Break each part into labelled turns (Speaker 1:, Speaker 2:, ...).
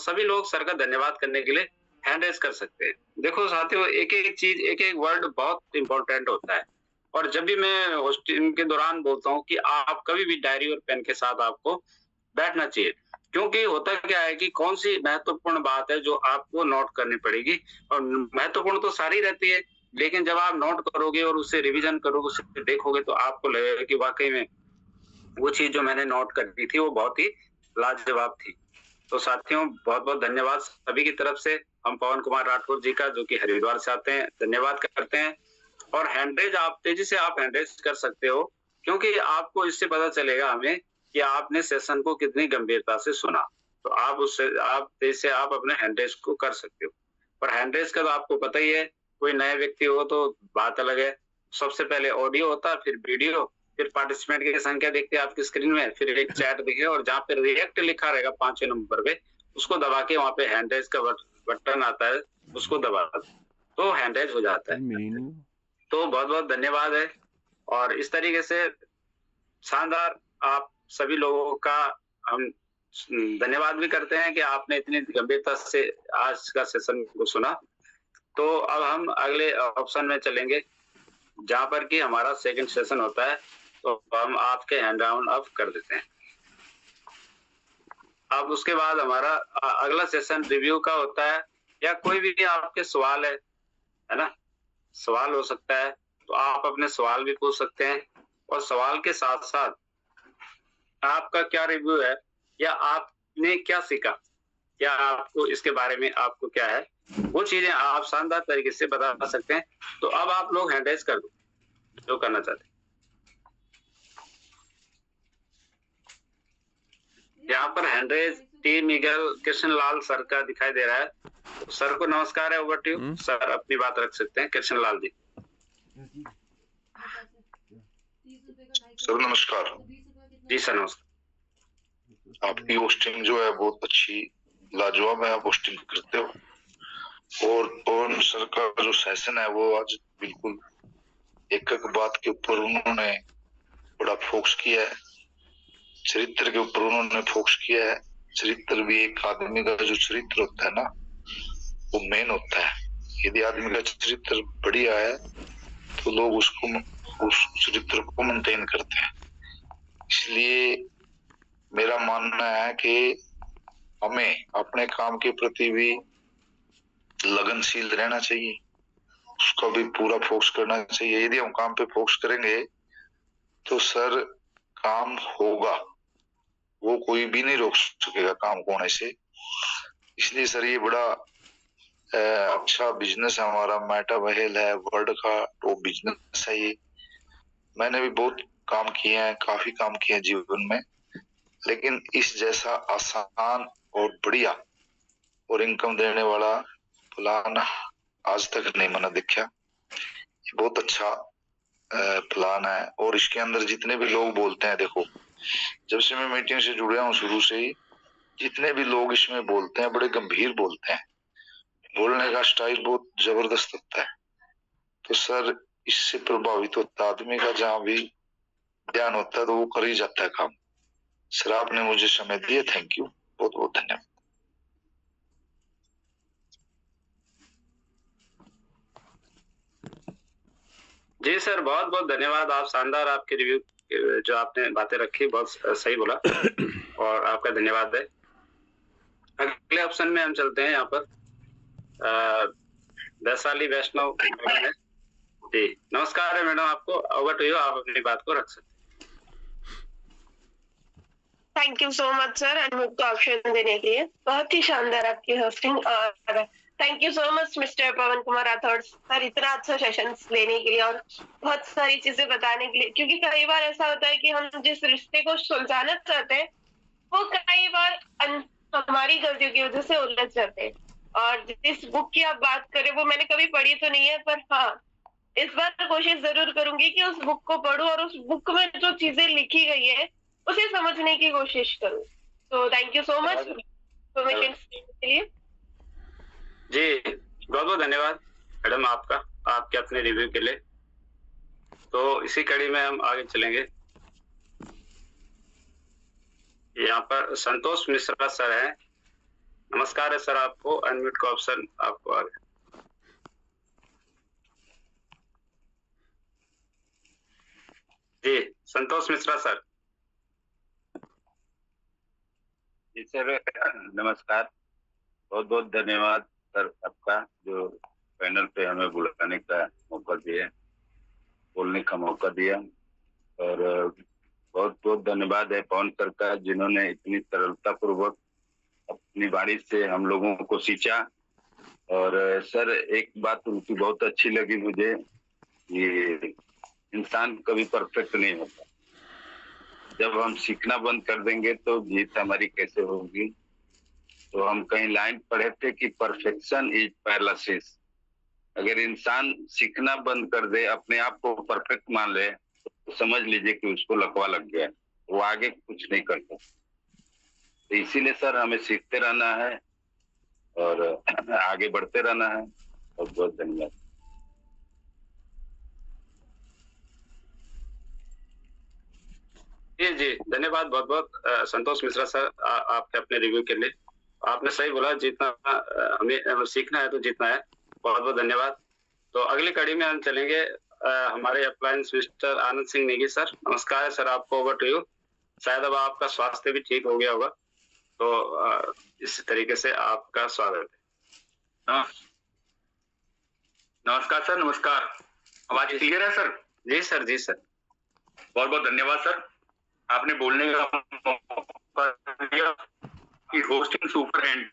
Speaker 1: सभी लोग सर का धन्यवाद करने के लिए हैंड रेज़ कर सकते हैं। देखो साथियों, एक-एक चीज़, एक-एक वर्ड बहुत इम्पोर्टेंट होता है और जब भी मैं होस्टिंग के दौरान बोलता हूँ कि आप कभी भी डायरी और पेन के साथ आपको बैठना चाहिए। क्योंकि होता क्या है कि कौन-सी महत्वपूर्ण बात है जो आपको नोट करनी पड़ेगी और महत्वपूर्ण तो सारी रहती है, लेकिन जब आप नोट करोगे और उसे रिवीजन करोगे, उसे देखोगे तो आपको लगेगा कि वाक़ई में वो चीज़ जो मैंने नोट करी थी वो बहुत ही लाजवाब थी। तो साथियों, बहुत-बहुत धन्यवाद सभी की तरफ से। हम पवन कुमार राठौर जी का, जो कि हरिद्वार से आते हैं, धन्यवाद करते हैं और हैंड-रेज़ आप तेज़ी से आप हैंड-रेज़ कर सकते हो, क्योंकि आपको इससे पता चलेगा हमें कि आपने सेशन को कितनी गंभीरता से सुना। तो आप उससे आप तेज़ी से आप अपने हैंड-रेज़ को कर सकते हो। और हैंड-रेज़ का तो आपको पता ही है, कोई नया व्यक्ति हो तो बात अलग है। सबसे पहले ऑडियो होता है, फिर वीडियो, फिर पार्टिसिपेंट की संख्या दिखती है आपकी स्क्रीन में, फिर एक चैट दिखेगा और जहाँ पे रिएक्ट लिखा रहेगा 5वें नंबर पे, उसको दबा के वहाँ पे हैंड-रेज़ का बटन आता है, उसको दबा दो, तो हैंड-रेज़ हो जाता है। तो बहुत-बहुत धन्यवाद है और इस तरीके से शानदार आप सभी लोगों का हम धन्यवाद भी करते हैं कि आपने इतनी गंभीरता से आज का सेशन को सुना। तो अब हम अगले ऑप्शन में चलेंगे, जहाँ पर कि हमारा सेकंड सेशन होता है, तो हम आपके हैंड राउंड अप कर देते हैं। अब उसके बाद हमारा अगला सेशन रिव्यू का होता है या कोई भी आपके सवाल है ना? सवाल हो सकता है, तो आप अपने सवाल भी पूछ सकते हैं और सवाल के साथ-साथ आपका क्या रिव्यू है या आपने क्या सीखा? क्या आपको इसके बारे में आपको क्या है? वो चीज़ें आप शानदार तरीके से बता सकते हैं। तो अब आप लोग हैंड रेज़ कर दो, जो करना चाहते हैं। यहाँ पर हैंड रेज़ टी मिगल कृष्णलाल सर का दिखाई दे रहा है। सर को नमस्कार है, ओवर टू यू। सर अपनी बात रख सकते हैं, कृष्णलाल जी।
Speaker 2: सर नमस्कार।
Speaker 1: जी सर नमस्कार।
Speaker 2: आपकी होस्टिंग जो है बहुत अच्छी, लाजवाब है, आप होस्टिंग करते हो और पवन सर का जो सेशन है वो आज बिल्कुल एक-एक बात के ऊपर उन्होंने बड़ा फोकस किया है। चरित्र के ऊपर उन्होंने फोकस किया है। चरित्र भी एक आदमी का जो चरित्र होता है ना, वो मेन होता है। यदि आदमी का चरित्र बढ़िया है तो लोग उसको उस चरित्र को मेंटेन करते हैं। इसलिए मेरा मानना है कि हमें अपने काम के प्रति भी लगनशील रहना चाहिए, उसका भी पूरा फोकस करना चाहिए। यदि हम काम पे फोकस करेंगे तो सर काम होगा, वो कोई भी नहीं रोक सकेगा काम को होने से। इसलिए सर ये बड़ा अच्छा बिजनेस है हमारा, मेटा वहेल है वर्ल्ड का टॉप बिजनेस है ये। मैंने भी बहुत काम किए हैं, काफी काम किए हैं जीवन में, लेकिन इस जैसा आसान और बढ़िया और इनकम देने वाला प्लान आज तक नहीं मैंने देखा। ये बहुत अच्छा प्लान है और इसके अंदर जितने भी लोग बोलते हैं, देखो जब से मैं मीटिंग से जुड़े हूँ शुरू से ही, जितने भी लोग इसमें बोलते हैं बड़े गंभीर बोलते हैं, बोलने का स्टाइल बहुत जबरदस्त होता है। तो सर इससे प्रभावित होता आदमी का जहाँ भी ध्यान होता है तो वो कर ही जाता है काम। सर आपने मुझे समय दिया, थैंक यू, बहुत बहुत धन्यवाद।
Speaker 1: जी सर, बहुत-बहुत धन्यवाद। आप शानदार, आपके रिव्यू जो आपने बातें रखी बहुत सही बोला और आपका धन्यवाद है। अगले ऑप्शन में हम चलते हैं। यहाँ पर वैशाली वैष्णव मैडम है। जी नमस्कार है मैडम आपको, ओवर टू यू, आप अपनी बात को रख सकते हैं।
Speaker 3: Thank you so much sir and मुझको ऑप्शन देने के लिए। बहुत ही शानदार आपकी होस्टिंग और thank you so much mister Pawan Kumar Rathore sir, इतना अच्छा सेशन लेने के लिए और बहुत सारी चीजें बताने के लिए। क्योंकि कई बार ऐसा होता है कि हम जिस रिश्ते को सुलझाना चाहते हैं वो कई बार हमारी गलतियों की वजह से उलझ जाते हैं। और जिस बुक की आप बात करें वो मैंने कभी पढ़ी तो नहीं है, पर हाँ इस बार कोशिश जरूर करूंगी कि उस बुक को पढूं और उस बुक में जो चीजें लिखी गई है उसे समझने की कोशिश करूं। तो thank you so much information के लिए।
Speaker 1: जी बहुत-बहुत धन्यवाद मैडम आपका, आपके अपने रिव्यू के लिए। तो इसी कड़ी में हम आगे चलेंगे। यहाँ पर संतोष मिश्रा सर हैं, नमस्कार है सर आपको, अनम्यूट का ऑप्शन आपको आ गया। जी संतोष मिश्रा सर।
Speaker 4: जी सर नमस्कार, बहुत बहुत धन्यवाद सर आपका जो पैनल पे हमें बुलाने का मौका दिया, बोलने का मौका दिया। और बहुत बहुत धन्यवाद है पवन सर का जिन्होंने इतनी सरलता पूर्वक अपनी वाणी से हम लोगों को सींचा। और सर एक बात उनकी बहुत अच्छी लगी मुझे, ये इंसान कभी परफेक्ट नहीं होता। जब हम सीखना बंद कर देंगे तो जीत हमारी कैसे होगी। तो हम कहीं लाइन पढ़े थे कि परफेक्शन इज पैरालिसिस। अगर इंसान सीखना बंद कर दे, अपने आप को परफेक्ट मान ले, तो समझ लीजिए कि उसको लकवा लग गया, वो आगे कुछ नहीं कर सकता। तो इसीलिए सर हमें सीखते रहना है और आगे बढ़ते रहना है। बहुत बहुत धन्यवाद।
Speaker 1: जी जी धन्यवाद बहुत बहुत संतोष मिश्रा सर आपके अपने रिव्यू के लिए। आपने सही बोला, जितना हमें सीखना है तो जीतना है। बहुत बहुत धन्यवाद। तो अगली कड़ी में हम चलेंगे हमारे appliance mister Anand Singh Negi sir. नमस्कार सर आपको, ओवर टू यू। शायद अब आपका स्वास्थ्य भी ठीक हो गया होगा, तो इस तरीके से आपका स्वागत है।
Speaker 5: नमस्कार सर, नमस्कार। आवाज क्लियर है सर?
Speaker 1: जी सर, जी सर।
Speaker 5: बहुत बहुत धन्यवाद सर, आपने बोलने का मौका दिया कि होस्टिंग सुपर एंड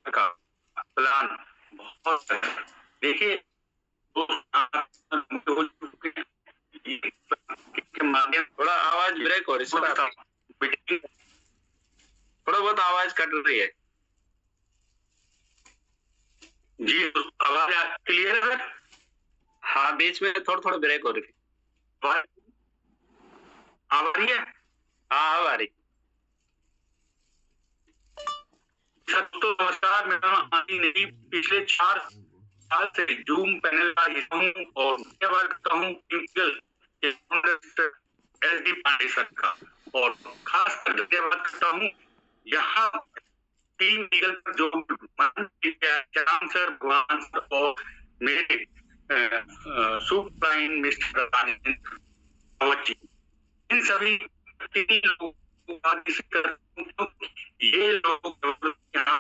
Speaker 5: का प्लान बहुत है। देखिए
Speaker 1: थोड़ा आवाज ब्रेक हो रही है, थोड़ा बहुत आवाज कट रही है।
Speaker 5: जी आवाज क्लियर है सर?
Speaker 1: हाँ बीच में थोड़ा थोड़ा ब्रेक हो रही है।
Speaker 5: आ रही है?
Speaker 1: हाँ अब आ रही।
Speaker 5: सर तो नमस्कार, मेरा नाम आनी नहीं, पिछले 4 साल से जूम पैनल का हिस्सा हूँ और धन्यवाद करता हूँ SD पांडे सर का, और खास कर धन्यवाद करता हूँ यहाँ टीम लीगल जो राम सर, भगवान सर और मेरे सुप्राइन मिस्टर जी, इन सभी तीन लोगों को ये लोग यहाँ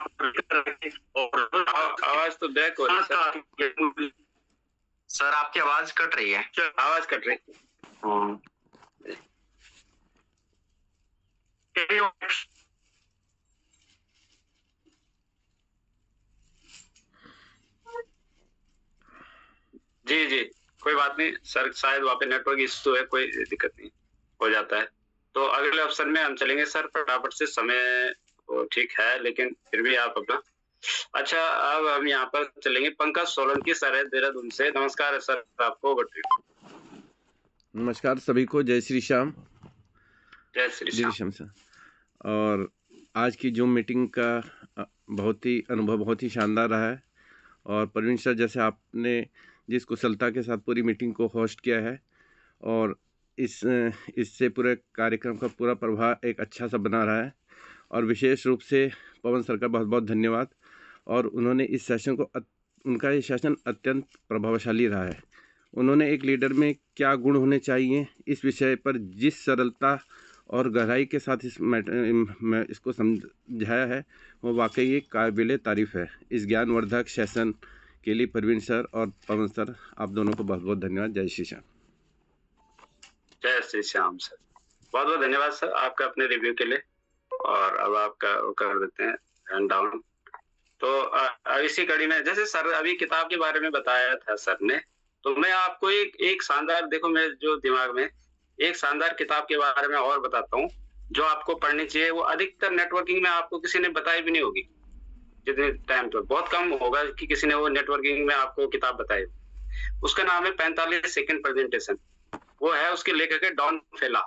Speaker 5: और
Speaker 1: आवाज तो ब्रेक हो रही है
Speaker 6: सर, आपकी आवाज कट रही है।
Speaker 1: आवाज कट रही है। जी जी कोई बात नहीं सर, शायद वहाँ पे नेटवर्क इश्यू है, कोई दिक्कत नहीं, हो जाता है। तो अगले ऑप्शन में हम चलेंगे सर फटाफट से, समय तो ठीक है लेकिन फिर भी आप अपना। अच्छा अब हम यहाँ पर चलेंगे पंकज सोलंकी सर है देहरादून से। नमस्कार सर आपको, बट
Speaker 7: नमस्कार सभी को, जय श्री श्याम।
Speaker 1: जय श्री श्याम
Speaker 7: सर। और आज की जूम मीटिंग का बहुत ही अनुभव बहुत ही शानदार रहा है। और प्रवीण सर जैसे आपने जिस कुशलता के साथ पूरी मीटिंग को होस्ट किया है और इससे पूरे कार्यक्रम का पूरा प्रभाव एक अच्छा सा बना रहा है। और विशेष रूप से पवन सर का बहुत बहुत धन्यवाद। और उन्होंने इस सेशन को उनका ये सेशन अत्यंत प्रभावशाली रहा है। उन्होंने एक लीडर में क्या गुण होने चाहिए इस विषय पर जिस सरलता और गहराई के साथ इसको समझाया है, वो वाकई एक काबिल तारीफ़ है। इस ज्ञानवर्धक सेशन के लिए प्रवीण सर और पवन सर आप दोनों को बहुत बहुत धन्यवाद। जय श्री श्याम।
Speaker 1: जय श्री श्याम सर, बहुत बहुत धन्यवाद सर आपका अपने रिव्यू के लिए। और अब आपका कर देते हैं हैंड डाउन। तो इसी कड़ी में जैसे सर अभी किताब के बारे में बताया था सर ने, तो मैं आपको एक शानदार, देखो मैं जो दिमाग में एक शानदार किताब के बारे में और बताता हूँ जो आपको पढ़नी चाहिए। वो अधिकतर नेटवर्किंग में आपको किसी ने बताई भी नहीं होगी, जितने टाइम तो बहुत कम होगा कि किसी ने वो नेटवर्किंग में आपको किताब बताई। उसका नाम है 45 सेकंड प्रेजेंटेशन। वो है, उसके लेखक है डॉन फेला।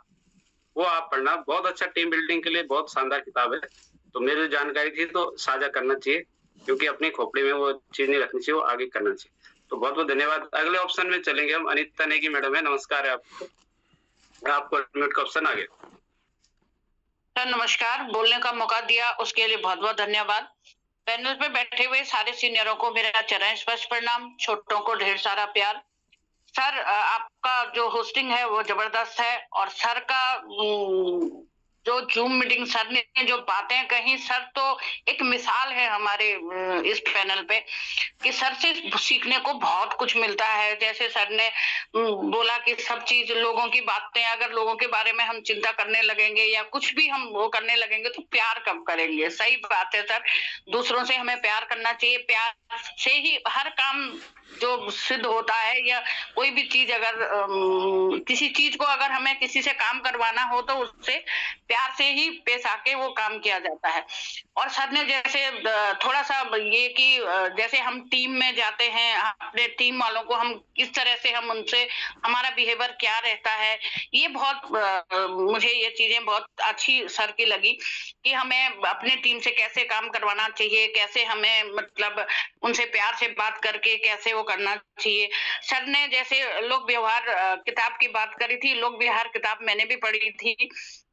Speaker 1: वो आप पढ़ना, बहुत अच्छा टीम बिल्डिंग के लिए बहुत शानदार किताब है। तो मेरी जानकारी थी तो साझा करना चाहिए, क्योंकि अपनी खोपड़ी में वो चीज नहीं रखनी चाहिए, वो आगे करना चाहिए। तो बहुत बहुत धन्यवाद। अगले ऑप्शन में चलेंगे हम। अनीता नेगी मैडम है, नमस्कार है आपको अनम्यूट का ऑप्शन आ गया।
Speaker 8: सर नमस्कार, बोलने का मौका दिया उसके लिए बहुत बहुत धन्यवाद। पैनल पे बैठे हुए सारे सीनियरों को मेरा चरण स्पर्श प्रणाम, छोटों को ढेर सारा प्यार। सर आपका जो होस्टिंग है वो जबरदस्त है और सर का जो जूम मीटिंग सर ने जो बातें कही, सर तो एक मिसाल है हमारे इस पैनल पे कि सर से सीखने को बहुत कुछ मिलता है। जैसे सर ने बोला कि सब चीज लोगों की बातें, अगर लोगों के बारे में हम चिंता करने लगेंगे या कुछ भी हम वो करने लगेंगे तो प्यार कब करेंगे। सही बात है सर, दूसरों से हमें प्यार करना चाहिए, प्यार से ही हर काम जो सिद्ध होता है या कोई भी चीज अगर किसी चीज को अगर हमें किसी से काम करवाना हो तो उससे प्यार से ही पेश आके वो काम किया जाता है। और सर ने जैसे थोड़ा सा ये कि जैसे हम टीम में जाते हैं, अपने टीम वालों को हम किस तरह से हम उनसे हमारा बिहेवियर क्या रहता है, ये बहुत मुझे ये चीजें बहुत अच्छी सर की लगी कि हमें अपने टीम से कैसे काम करवाना चाहिए, कैसे हमें मतलब उनसे प्यार से बात करके कैसे वो करना चाहिए। सर ने जैसे लोक व्यवहार किताब की बात करी थी, लोक व्यवहार किताब मैंने भी पढ़ी थी।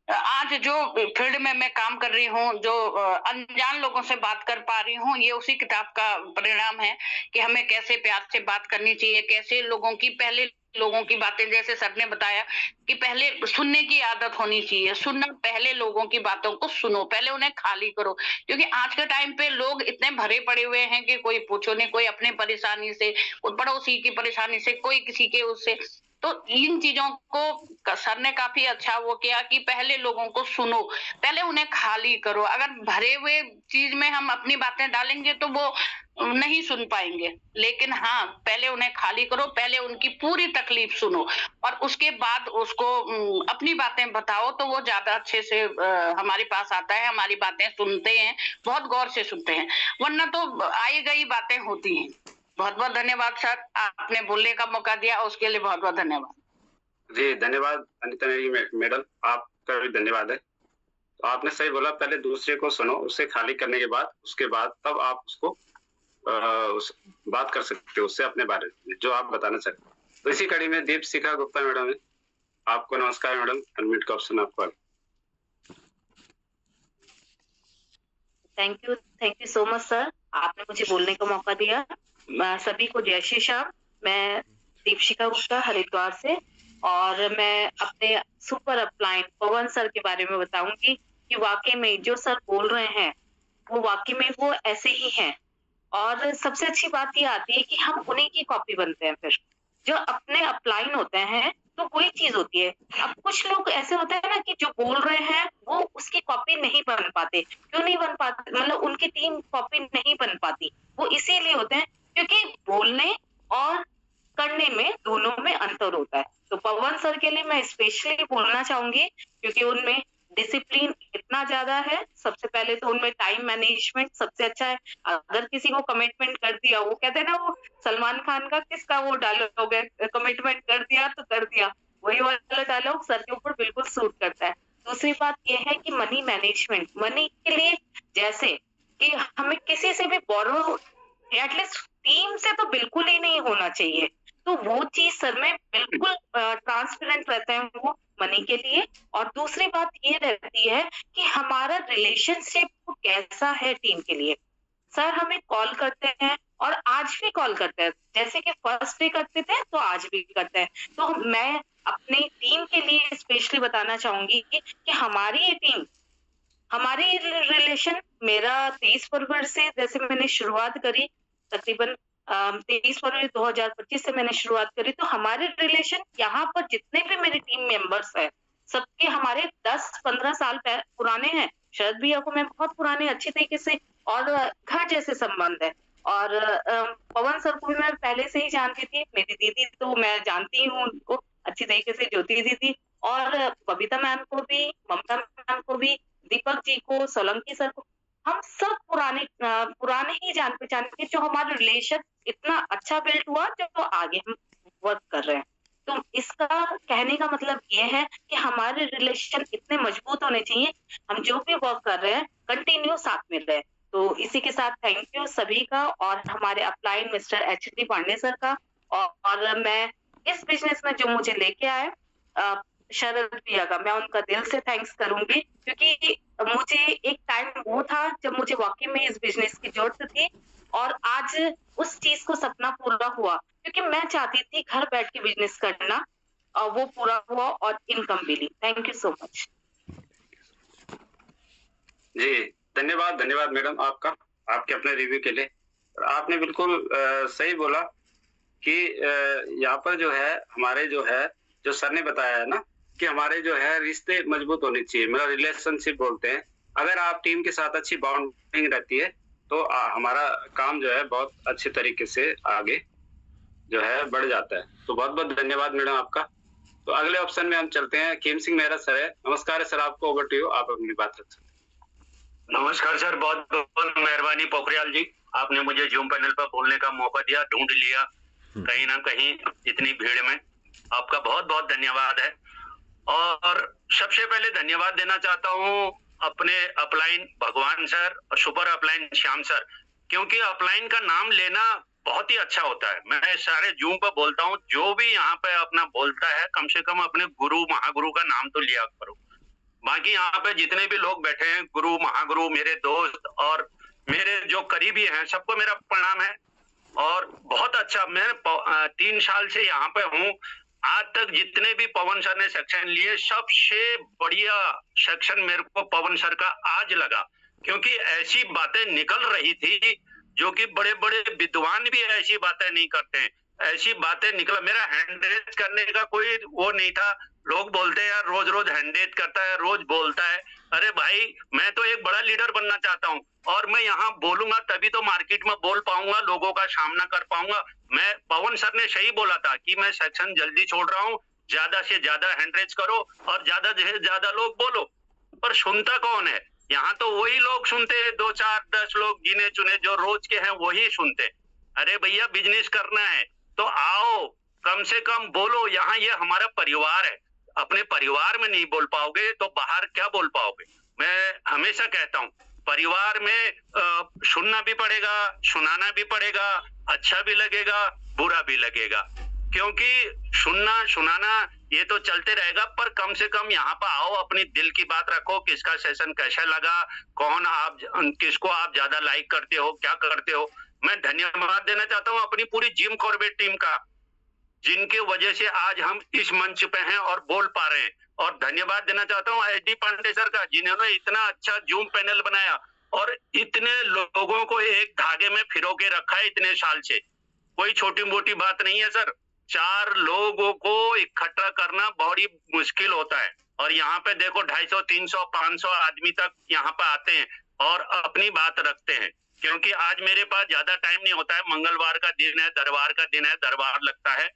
Speaker 8: आज जो फील्ड में मैं काम कर रही हूँ, जो अनजान लोगों से बात कर पा रही हूँ, ये उसी किताब का परिणाम है कि हमें कैसे प्यार से बात करनी चाहिए, कैसे लोगों की पहले लोगों की बातें, जैसे सर ने बताया कि पहले सुनने की आदत होनी चाहिए, सुनना, पहले लोगों की बातों को सुनो, पहले उन्हें खाली करो। क्योंकि आज के टाइम पे लोग इतने भरे पड़े हुए हैं कि कोई पूछो नहीं, कोई अपने परेशानी से, कोई पड़ोसी की परेशानी से, कोई किसी के उससे। तो इन चीजों को सर ने काफी अच्छा वो किया कि पहले लोगों को सुनो, पहले उन्हें खाली करो। अगर भरे हुए चीज में हम अपनी बातें डालेंगे तो वो नहीं सुन पाएंगे, लेकिन हाँ पहले उन्हें खाली करो, पहले उनकी पूरी तकलीफ सुनो और उसके बाद उसको अपनी बातें बताओ, तो वो ज्यादा अच्छे से हमारे पास आता है, हमारी बातें सुनते हैं, बहुत गौर से सुनते हैं, वरना तो आई गई बातें होती हैं। बहुत बहुत धन्यवाद सर, आपने बोलने का मौका दिया, उसके लिए बहुत बहुत धन्यवाद।
Speaker 1: जी धन्यवाद अनिता मैडम, आपका भी धन्यवाद है। तो आपने सही बोला, पहले दूसरे को सुनो, उससे खाली करने के बाद उसके बाद तब आप उसको बात कर सकते हो उससे अपने बारे में जो आप बताना चाहते हैं। तो इसी कड़ी में दीपशिखा गुप्ता मैडम है, आपको नमस्कार मैडम, अनम्यूट का ऑप्शन आपको।
Speaker 9: Thank you so much sir, आपने मुझे बोलने का मौका दिया। सभी को जय श्री श्याम। मैं दीपशिखा गुप्ता हरिद्वार से, और मैं अपने सुपर अपलाइन पवन सर के बारे में बताऊंगी कि वाकई में जो सर बोल रहे हैं वो वाकई में वो ऐसे ही हैं। और सबसे अच्छी बात ये आती है कि हम उन्हीं की कॉपी बनते हैं। फिर जो अपने अपलाइन होते हैं तो वही चीज होती है। अब कुछ लोग ऐसे होते हैं ना कि जो बोल रहे हैं वो उसकी कॉपी नहीं बन पाते। क्यों नहीं बन पाते, मतलब उनकी टीम कॉपी नहीं बन पाती, वो इसीलिए होते हैं क्योंकि बोलने और करने में दोनों में अंतर होता है। तो पवन सर के लिए मैं स्पेशली बोलना चाहूंगी क्योंकि उनमें डिसिप्लिन इतना ज्यादा है। सबसे पहले तो उनमें टाइम मैनेजमेंट सबसे अच्छा है। अगर किसी को कमिटमेंट कर दिया, वो कहते हैं ना वो सलमान खान का किसका वो डायलॉग है, कमिटमेंट कर दिया तो कर दिया, वही वाला डायलॉग सर के ऊपर बिल्कुल सूट करता है। दूसरी बात ये है कि मनी मैनेजमेंट, मनी के लिए जैसे कि हमें किसी से भी बोरो, एटलीस्ट टीम से तो बिल्कुल ही नहीं होना चाहिए, तो वो चीज सर में बिल्कुल ट्रांसपेरेंट रहते हैं वो मनी के लिए। और दूसरी बात ये रहती है कि हमारा रिलेशनशिप कैसा है टीम के लिए। सर हमें कॉल करते हैं और आज भी कॉल करते हैं, जैसे कि फर्स्ट डे करते थे तो आज भी करते हैं। तो मैं अपनी टीम के लिए स्पेशली बताना चाहूंगी कि हमारी ये टीम, हमारी रिलेशन, मेरा 23 फरवरी से जैसे मैंने शुरुआत करी, तकरीबन 23 फरवरी 2025 से मैंने शुरुआत करी, तो हमारे रिलेशन यहाँ पर जितने भी मेरे टीम मेंबर्स हैं सबके हमारे 10-15 साल पुराने हैं। शरद भैया को मैं बहुत पुराने अच्छी तरीके से और घर जैसे संबंध है। और पवन सर को भी मैं पहले से ही जानती थी, मेरी दीदी तो मैं जानती हूँ उनको अच्छी तरीके से, ज्योति दीदी, और बबीता मैम को भी, ममता मैम को भी, दीपक जी को, सोलंकी सर को, हम सब पुराने ही जान पहचान के, जो हमारा रिलेशन इतना अच्छा बिल्ड हुआ जो आगे हम वर्क कर रहे हैं। तो इसका कहने का मतलब ये है कि हमारे रिलेशन इतने मजबूत होने चाहिए, हम जो भी वर्क कर रहे हैं कंटिन्यू साथ में रहे। तो इसी के साथ थैंक यू सभी का, और हमारे upline mister H D. Pandey sir का, और मैं इस बिजनेस में जो मुझे लेके आए शरद भैया का, मैं उनका दिल से थैंक्स करूंगी, क्योंकि मुझे एक टाइम वो था जब मुझे वाकई में इस बिजनेस की जरूरत थी, और आज उस चीज को सपना पूरा हुआ, क्योंकि मैं चाहती थी घर बैठ के बिजनेस करना, और वो पूरा हुआ और इनकम मिली। Thank you so much.
Speaker 1: जी धन्यवाद, धन्यवाद मैडम आपका, आपके अपने रिव्यू के लिए। आपने बिल्कुल सही बोला कि यहाँ पर जो है हमारे जो सर ने बताया है ना कि हमारे जो है रिश्ते मजबूत होने चाहिए, मतलब रिलेशनशिप बोलते हैं। अगर आप टीम के साथ अच्छी बॉन्डिंग रहती है तो हमारा काम जो है बहुत अच्छे तरीके से आगे जो है बढ़ जाता है। तो बहुत बहुत धन्यवाद मैडम आपका। तो अगले ऑप्शन में हम चलते हैं, कीम सिंह मेहरा सर है। नमस्कार सर, आपको ओवर टू यू, आप अपनी बात रख सकते हैं।
Speaker 5: नमस्कार सर, बहुत बहुत मेहरबानी पोखरियाल जी, आपने मुझे जूम पैनल पर बोलने का मौका दिया, ढूंढ लिया कहीं ना कहीं इतनी भीड़ में, आपका बहुत बहुत धन्यवाद है। और सबसे पहले धन्यवाद देना चाहता हूँ अपने अपलाइन भगवान सर और सुपर अपलाइन श्याम सर, क्योंकि अपलाइन का नाम लेना बहुत ही अच्छा होता है। मैं सारे जूम पर बोलता हूँ, जो भी यहाँ पे अपना बोलता है कम से कम अपने गुरु महागुरु का नाम तो लिया करो। बाकी यहाँ पे जितने भी लोग बैठे हैं, गुरु महागुरु, मेरे दोस्त और मेरे जो करीबी हैं, सबको मेरा प्रणाम है। और बहुत अच्छा, मैं 3 साल से यहाँ पे हूँ, आज तक जितने भी पवन सर ने सेक्शन लिए सबसे बढ़िया सेक्शन मेरे को पवन सर का आज लगा, क्योंकि ऐसी बातें निकल रही थी जो कि बड़े बड़े विद्वान भी ऐसी बातें नहीं करते हैं। ऐसी बातें निकला, मेरा हैंड रेज करने का कोई वो नहीं था। लोग बोलते हैं यार रोज रोज हैंड रेज करता है, रोज बोलता है। अरे भाई, मैं तो एक बड़ा लीडर बनना चाहता हूँ और मैं यहाँ बोलूंगा तभी तो मार्केट में बोल पाऊंगा, लोगों का सामना कर पाऊंगा। मैं पवन सर ने सही बोला था कि मैं सेक्शन जल्दी छोड़ रहा हूँ, ज्यादा से ज्यादा हैंड रेज करो और ज्यादा से ज्यादा लोग बोलो। पर सुनता कौन है? यहाँ तो वही लोग सुनते हैं, 2 4 10 लोग गिने चुने जो रोज के हैं वही सुनते। अरे भैया, बिजनेस करना है तो आओ, कम से कम बोलो। यहाँ ये हमारा परिवार है, अपने परिवार में नहीं बोल पाओगे तो बाहर क्या बोल पाओगे? मैं हमेशा कहता हूँ परिवार में सुनना भी पड़ेगा, सुनाना भी पड़ेगा, अच्छा भी लगेगा, बुरा भी लगेगा, क्योंकि सुनना सुनाना ये तो चलते रहेगा। पर कम से कम यहाँ पर आओ, अपनी दिल की बात रखो, किसका सेशन कैसा लगा, कौन आप, किसको आप ज्यादा लाइक करते हो, क्या करते हो। मैं धन्यवाद देना चाहता हूँ अपनी पूरी जिम कॉर्बेट टीम का, जिनके वजह से आज हम इस मंच पे हैं और बोल पा रहे हैं। और धन्यवाद देना चाहता हूँ एच डी पांडे सर का, जिन्होंने इतना अच्छा जूम पैनल बनाया और इतने लोगों को एक धागे में फिरो के रखा है इतने साल से। कोई छोटी मोटी बात नहीं है सर, 4 लोगों को इकट्ठा करना बहुत ही मुश्किल होता है। और यहाँ पे देखो 250, 300, 500 आदमी तक यहाँ पे आते हैं और अपनी बात रखते हैं। क्योंकि आज मेरे पास ज्यादा टाइम नहीं होता है, मंगलवार का दिन है, दरबार का दिन है, दरबार लगता है,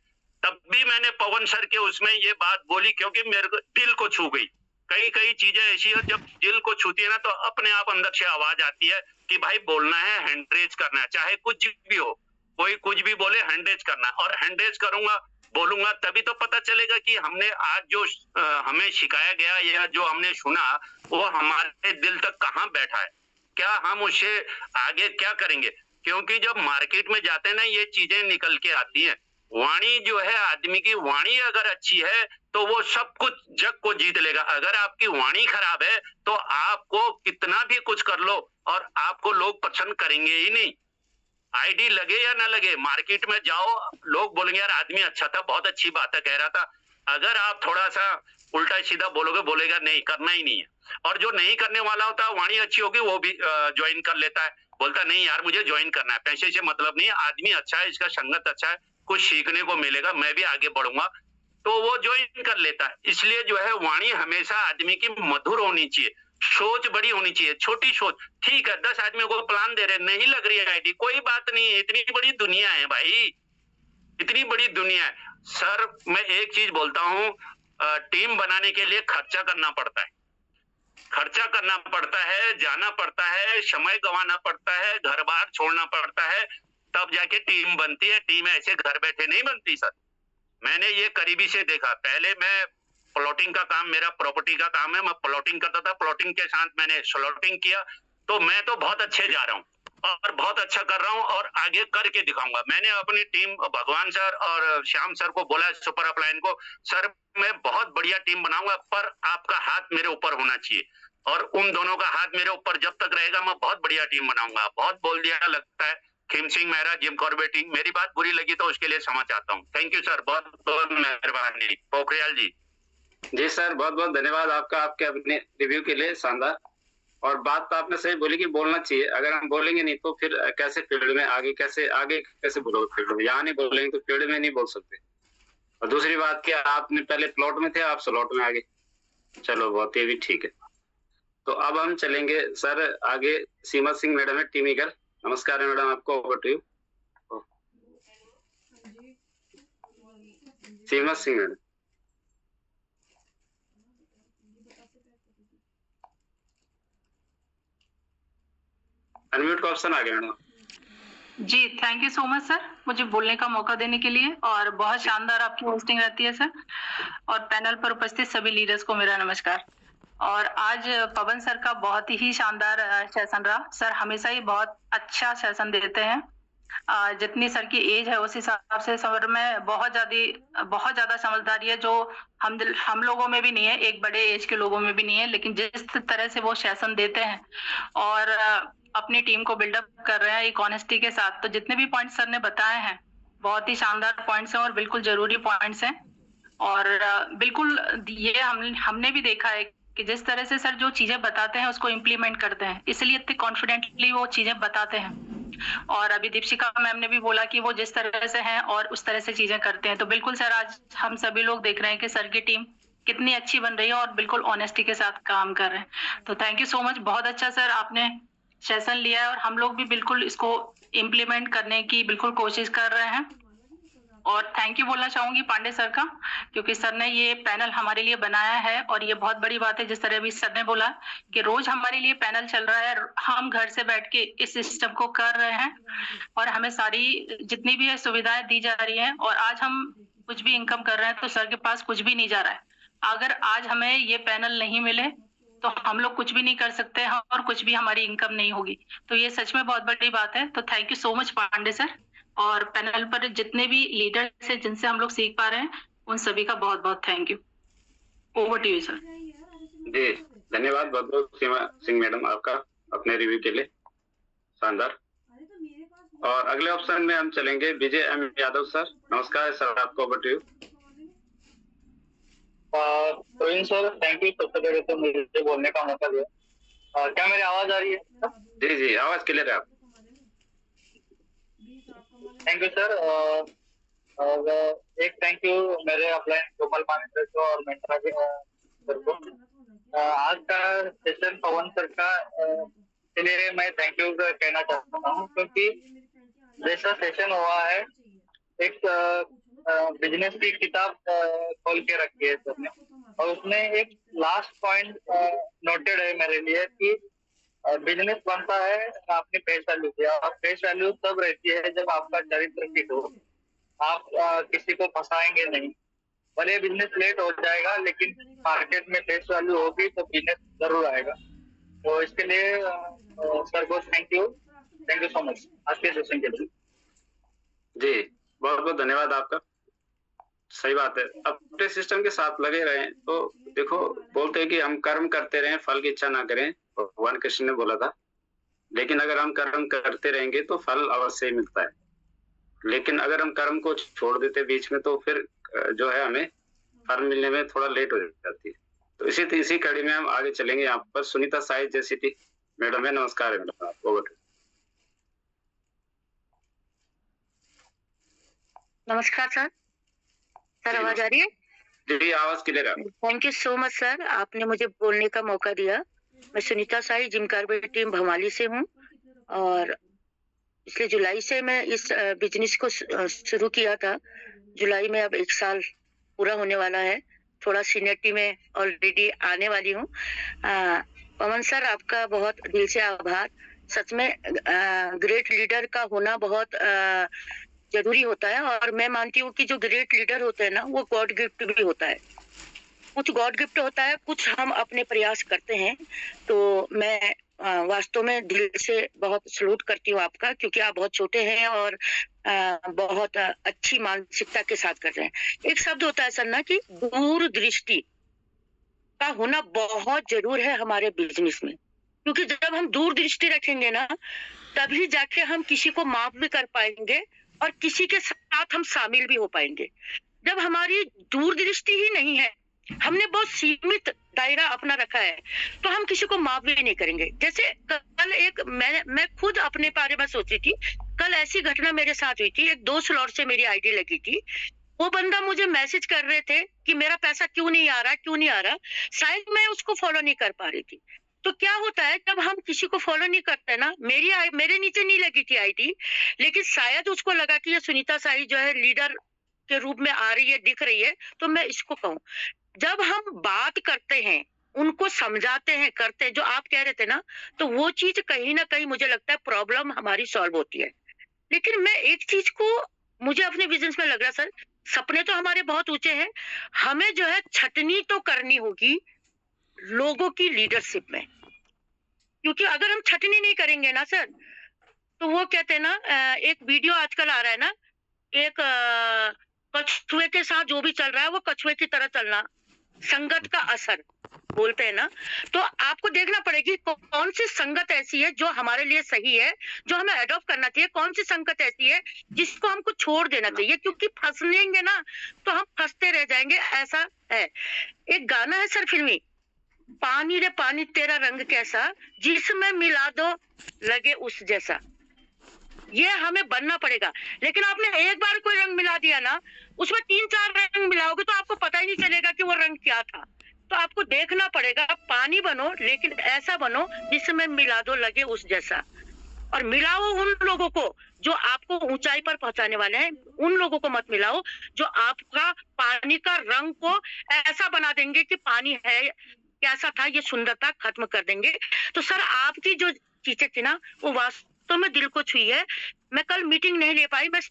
Speaker 5: तब भी मैंने पवन सर के उसमें ये बात बोली क्योंकि मेरे को दिल को छू गई। कई चीजें ऐसी है जब दिल को छूती है ना तो अपने आप अंदर से आवाज आती है कि भाई बोलना है, हैंडरेज करना है, चाहे कुछ भी हो, कोई कुछ भी बोले, हैंडरेज करना है। और हैंडरेज करूंगा, बोलूंगा, तभी तो पता चलेगा कि हमने आज जो हमें सिखाया गया या जो हमने सुना वो हमारे दिल तक कहाँ बैठा है, क्या हम उससे आगे क्या करेंगे। क्योंकि जब मार्केट में जाते हैं ना ये चीजें निकल के आती हैं। वाणी जो है, आदमी की वाणी अगर अच्छी है तो वो सब कुछ जग को जीत लेगा। अगर आपकी वाणी खराब है तो आपको कितना भी कुछ कर लो और आपको लोग पसंद करेंगे ही नहीं। आईडी लगे या ना लगे, मार्केट में जाओ, लोग बोलेंगे यार आदमी अच्छा था, बहुत अच्छी बातें कह रहा था। अगर आप थोड़ा सा उल्टा सीधा बोलोगे, बोलेगा नहीं, करना ही नहीं है। और जो नहीं करने वाला होता है, वाणी अच्छी होगी वो भी ज्वाइन कर लेता है, बोलता नहीं यार मुझे ज्वाइन करना है, पैसे से मतलब नहीं, आदमी अच्छा है, इसका संगत अच्छा है, कुछ सीखने को मिलेगा, मैं भी आगे बढ़ूंगा, तो वो ज्वाइन कर लेता है। इसलिए जो है वाणी हमेशा आदमी की मधुर होनी चाहिए, सोच बड़ी होनी चाहिए। छोटी सोच, ठीक है 10 आदमियों को प्लान दे रहे, नहीं लग रही है आईडी, कोई बात नहीं है, इतनी बड़ी दुनिया है भाई, इतनी बड़ी दुनिया है। सर मैं एक चीज बोलता हूँ, टीम बनाने के लिए खर्चा करना पड़ता है, खर्चा करना पड़ता है, जाना पड़ता है, समय गंवाना पड़ता है, घर बार छोड़ना पड़ता है, तब जाके टीम बनती है। टीम ऐसे घर बैठे नहीं बनती सर, मैंने ये करीबी से देखा। पहले मैं प्लॉटिंग का काम, मेरा प्रॉपर्टी का काम है, मैं प्लॉटिंग करता था, प्लॉटिंग के साथ मैंने स्लॉटिंग किया, तो मैं तो बहुत अच्छे जा रहा हूँ और बहुत अच्छा कर रहा हूँ और आगे करके दिखाऊंगा। मैंने अपनी टीम भगवान सर और श्याम सर को बोला, सुपर अपलाइन को, सर मैं बहुत बढ़िया टीम बनाऊंगा पर आपका हाथ मेरे ऊपर होना चाहिए। और उन दोनों का हाथ मेरे ऊपर जब तक रहेगा मैं बहुत बढ़िया टीम बनाऊंगा। बहुत बोल दिया लगता है। खीम सिंह मेहरा, जिम कॉर्बेट, मेरी बात बुरी लगी तो उसके लिए क्षमा चाहता हूँ। थैंक यू सर, बहुत बहुत मेहरबानी। पोखरियाल जी।
Speaker 1: जी सर, बहुत बहुत धन्यवाद आपका, आपके अपने रिव्यू के लिए, शानदार। और बात तो आपने सही बोली कि बोलना चाहिए। अगर हम बोलेंगे नहीं तो फिर कैसे फील्ड में आगे कैसे बोलोगे? फील्ड में यहाँ नहीं बोलेंगे तो फील्ड में नहीं बोल सकते। और दूसरी बात क्या, आपने पहले प्लॉट में थे, आप स्लॉट में आगे, चलो बहुत, ये भी ठीक है। तो अब हम चलेंगे सर आगे। सीमा सिंह मैडम है, टीम ईगल। नमस्कार मैडम, आपको over to you. Seema Singh madam. Unmute का ऑप्शन आ गया मैडम।
Speaker 10: जी, thank you so much sir, मुझे बोलने का मौका देने के लिए। और बहुत शानदार आपकी होस्टिंग रहती है सर। और पैनल पर उपस्थित सभी लीडर्स को मेरा नमस्कार। और आज पवन सर का बहुत ही शानदार सेशन रहा। सर हमेशा ही बहुत अच्छा सेशन देते हैं। जितनी सर की एज है उस हिसाब से सर में बहुत ज्यादा समझदारी है, जो हम लोगों में भी नहीं है, एक बड़े एज के लोगों में भी नहीं है। लेकिन जिस तरह से वो सेशन देते हैं और अपनी टीम को बिल्डअप कर रहे हैं एक ऑनेस्टी के साथ, तो जितने भी पॉइंट्स सर ने बताए हैं बहुत ही शानदार पॉइंट्स हैं और बिल्कुल जरूरी पॉइंट्स हैं। और बिल्कुल ये हमने भी देखा है कि जिस तरह से सर जो चीजें बताते हैं उसको इम्प्लीमेंट करते हैं, इसलिए इतने कॉन्फिडेंटली वो चीजें बताते हैं। और अभी दीपशिका मैम ने भी बोला कि वो जिस तरह से हैं और उस तरह से चीजें करते हैं, तो बिल्कुल सर आज हम सभी लोग देख रहे हैं कि सर की टीम कितनी अच्छी बन रही है और बिल्कुल ऑनेस्टी के साथ काम कर रहे हैं। तो थैंक यू सो मच, बहुत अच्छा सर आपने सेशन लिया है और हम लोग भी बिल्कुल इसको इम्प्लीमेंट करने की बिल्कुल कोशिश कर रहे हैं। और थैंक यू बोलना चाहूंगी पांडे सर का, क्योंकि सर ने ये पैनल हमारे लिए बनाया है और ये बहुत बड़ी बात है। जिस तरह भी सर ने बोला कि रोज हमारे लिए पैनल चल रहा है, हम घर से बैठ के इस सिस्टम को कर रहे हैं और हमें सारी जितनी भी सुविधाएं दी जा रही हैं। और आज हम कुछ भी इनकम कर रहे हैं तो सर के पास कुछ भी नहीं जा रहा है। अगर आज हमें ये पैनल नहीं मिले तो हम लोग कुछ भी नहीं कर सकते हैं और कुछ भी हमारी इनकम नहीं होगी। तो ये सच में बहुत बड़ी बात है। तो thank you so much Pandey sir, और पैनल पर जितने भी लीडर्स हैं जिनसे हम लोग सीख पा रहे हैं उन सभी का बहुत बहुत thank you. Over to you sir.
Speaker 1: जी धन्यवाद बहुत बहुत सीमा सिंह मैडम आपका, अपने रिव्यू के लिए, शानदार। और अगले ऑप्शन में हम चलेंगे विजय एम यादव सर। नमस्कार सर, आपको over to you.
Speaker 11: Praveen sir thank you, सबसे पहले तो मुझे बोलने का मौका दिया। क्या मेरी आवाज आ रही है?
Speaker 1: जी जी, आवाज क्लियर है आप।
Speaker 11: Thank you sir. और एक थैंक यू मेरे अपलाइन गोपाल पानी को और मेंटरा के सर को। आज का सेशन पवन सर का के लिए मैं थैंक यू कहना चाहता हूँ, क्योंकि जैसा सेशन हुआ है एक बिजनेस की किताब खोल के रखी है सर ने, और उसमें एक लास्ट पॉइंट नोटेड है मेरे लिए कि बिजनेस बनता है अपनी फेस वैल्यू से, और फेस वैल्यू तब रहती है जब आपका चरित्र फिट हो। आप किसी को फंसाएंगे नहीं, भले बिजनेस लेट हो जाएगा लेकिन मार्केट में फेस वैल्यू होगी तो बिजनेस जरूर आएगा। तो इसके लिए सर को थैंक यू सो मच आज के सेशन के लिए।
Speaker 1: जी बहुत बहुत धन्यवाद आपका, सही बात है। अपने सिस्टम के साथ लगे रहें। तो देखो बोलते हैं कि हम कर्म करते रहें, फल की इच्छा ना करें, भगवान कृष्ण ने बोला था। लेकिन अगर हम कर्म करते रहेंगे तो फल अवश्य ही मिलता है। लेकिन अगर हम कर्म को छोड़ देते बीच में तो फिर जो है हमें फल मिलने में थोड़ा लेट हो जाती है। तो इसी कड़ी में हम आगे चलेंगे। यहाँ पर सुनीता साई जैसी मैडम है। नमस्कार मैडम, आपको।
Speaker 12: नमस्कार सर। सर आवाज आ रही है?
Speaker 1: जी आवाज क्लियर है।
Speaker 12: Thank you so much sir, आपने मुझे बोलने का मौका दिया। मैं Sunita Sai Jim Corbett team Bhowali से हूँ और पिछले जुलाई से मैं इस बिजनेस को शुरू किया था। जुलाई में अब 1 साल पूरा होने वाला है। थोड़ा सीनियरिटी में ऑलरेडी आने वाली हूँ। पवन सर आपका बहुत दिल से आभार। सच में ग्रेट लीडर का होना बहुत जरूरी होता है, और मैं मानती हूँ कि जो ग्रेट लीडर होते हैं ना वो गॉड गिफ्ट भी होता है। कुछ गॉड गिफ्ट होता है, कुछ हम अपने प्रयास करते हैं। तो मैं वास्तव में दिल से बहुत सलूट करती हूँ आपका, क्योंकि आप बहुत छोटे हैं और बहुत अच्छी मानसिकता के साथ कर रहे हैं। एक शब्द होता है सर ना कि दूरदृष्टि। का होना बहुत जरूर है हमारे बिजनेस में, क्योंकि जब हम दूरदृष्टि रखेंगे ना, तभी जाके हम किसी को माफ भी कर पाएंगे और किसी के साथ हम शामिल भी हो पाएंगे। जब हमारी दूरदृष्टि ही नहीं है, हमने बहुत सीमित दायरा अपना रखा है, तो हम किसी को माफ भी नहीं करेंगे। जैसे कल एक मैं खुद अपने बारे में सोची थी, कल ऐसी घटना मेरे साथ हुई थी। एक 2 स्लॉट से मेरी आईडी लगी थी, वो बंदा मुझे मैसेज कर रहे थे कि मेरा पैसा क्यों नहीं आ रहा, शायद मैं उसको फॉलो नहीं कर पा रही थी। तो क्या होता है, जब हम किसी को फॉलो नहीं करते ना, मेरे नीचे नहीं लगी थी आईडी, लेकिन शायद उसको लगा कि ये सुनीता साही जो है लीडर के रूप में आ रही है, दिख रही है, तो मैं इसको कहूँ। जब हम बात करते हैं, उनको समझाते हैं, करते हैं, जो आप कह रहे थे ना, तो वो चीज कहीं ना कहीं मुझे लगता है प्रॉब्लम हमारी सॉल्व होती है। लेकिन मैं एक चीज को मुझे अपने बिजनेस में लग रहा, सर, सपने तो हमारे बहुत ऊंचे हैं, हमें जो है छटनी तो करनी होगी लोगों की लीडरशिप में, क्योंकि अगर हम छटनी नहीं करेंगे ना सर, तो वो कहते हैं ना, एक वीडियो आजकल आ रहा है ना, एक कछुए के साथ जो भी चल रहा है वो कछुए की तरह चलना, संगत का असर बोलते हैं ना। तो आपको देखना पड़ेगी कौन सी संगत ऐसी है जो हमारे लिए सही है, जो हमें अडॉप्ट करना चाहिए, कौन सी संगत ऐसी है जिसको हमको छोड़ देना चाहिए, क्योंकि फंसेंगे ना तो हम फंसते रह जाएंगे। ऐसा है, एक गाना है सर फिल्मी, पानी रे पानी तेरा रंग कैसा, जिसमें मिला दो लगे उस जैसा। ये हमें बनना पड़ेगा। लेकिन आपने एक बार कोई रंग मिला दिया ना, उसमें 3-4 रंग मिलाओगे तो आपको पता ही नहीं चलेगा कि वो रंग क्या था। तो आपको देखना पड़ेगा, पानी बनो लेकिन ऐसा बनो जिसमें मिला दो लगे उस जैसा, और मिलाओ उन लोगों को जो आपको ऊंचाई पर पहुंचाने वाले हैं। उन लोगों को मत मिलाओ जो आपका पानी का रंग को ऐसा बना देंगे कि पानी है कैसा था ये सुंदरता खत्म कर देंगे। तो सर आपकी जो चीजें थी ना, वो वास्तव में दिल को छुई है। मैं कल मीटिंग नहीं ले पाई, मैं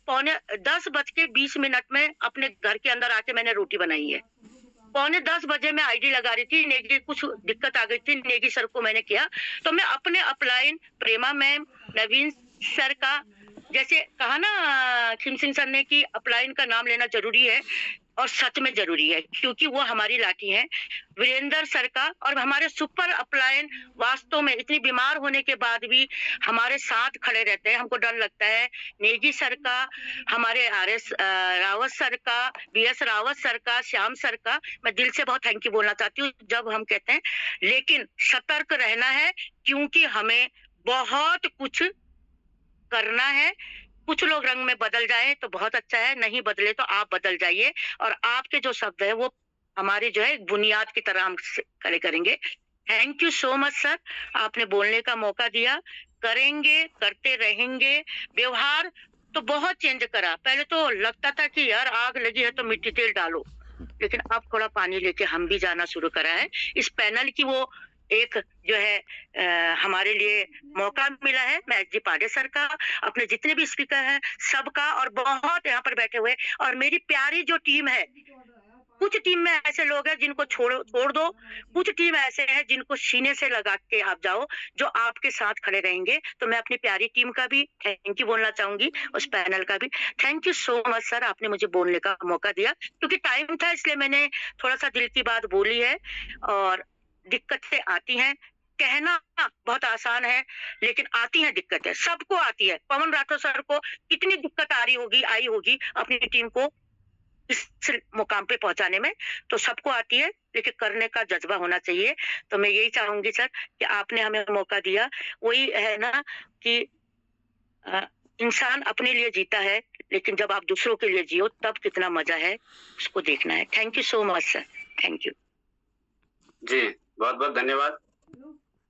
Speaker 12: 10:20 में अपने घर के अंदर आके मैंने रोटी बनाई है। 9:45 बजे मैं आईडी लगा रही थी, नेगी कुछ दिक्कत आ गई थी, नेगी सर को मैंने किया, तो मैं अपने अपलाइन, प्रेमा मैम, नवीन सर का, जैसे कहा ना खिम सिंह सर ने कि अपलाइन का नाम लेना जरूरी है, और सच में जरूरी है क्योंकि वो हमारी लाठी है, वीरेंद्र सर का, और हमारे सुपर अपलाइन वास्तव में इतनी बीमार होने के बाद भी हमारे साथ खड़े रहते हैं, हमको डर लगता है। नेगी सर का, हमारे RS रावत सर का, BS रावत सर का, श्याम सर का, मैं दिल से बहुत थैंक यू बोलना चाहती हूँ जब हम कहते हैं। लेकिन सतर्क रहना है क्योंकि हमें बहुत कुछ करना है। कुछ लोग रंग में बदल जाए तो बहुत अच्छा है, नहीं बदले तो आप बदल जाइए, और आपके जो शब्द है वो हमारे जो है बुनियाद की तरह हम खड़े करेंगे। Thank you so much sir, आपने बोलने का मौका दिया, करेंगे, करते रहेंगे। व्यवहार तो बहुत चेंज करा, पहले तो लगता था कि यार आग लगी है तो मिट्टी तेल डालो, लेकिन अब थोड़ा पानी लेके हम भी जाना शुरू करा है। इस पैनल की वो एक जो है हमारे लिए मौका मिला है। मैं जी पांडे सर का, अपने जितने भी स्पीकर हैं सबका, और बहुत यहाँ पर बैठे हुए, और मेरी प्यारी जो टीम है, कुछ टीम में ऐसे लोग हैं जिनको छोड़ दो, कुछ टीम ऐसे हैं जिनको सीने से लगा के आप जाओ, जो आपके साथ खड़े रहेंगे। तो मैं अपनी प्यारी टीम का भी थैंक यू बोलना चाहूंगी, उस पैनल का भी thank you so much sir, आपने मुझे बोलने का मौका दिया, क्योंकि टाइम था इसलिए मैंने थोड़ा सा दिल की बात बोली है। और दिक्कतें आती हैं, कहना बहुत आसान है लेकिन आती हैं दिक्कतें, सबको आती है। पवन राठौर सर को कितनी दिक्कत आई होगी अपनी टीम को इस मुकाम पे पहुंचाने में, तो सबको आती है, लेकिन करने का जज्बा होना चाहिए। तो मैं यही चाहूंगी सर कि आपने हमें मौका दिया, वही है ना कि इंसान अपने लिए जीता है, लेकिन जब आप दूसरों के लिए जियो तब कितना मजा है उसको देखना है। Thank you so much sir, thank you
Speaker 1: जी, बहुत बहुत धन्यवाद।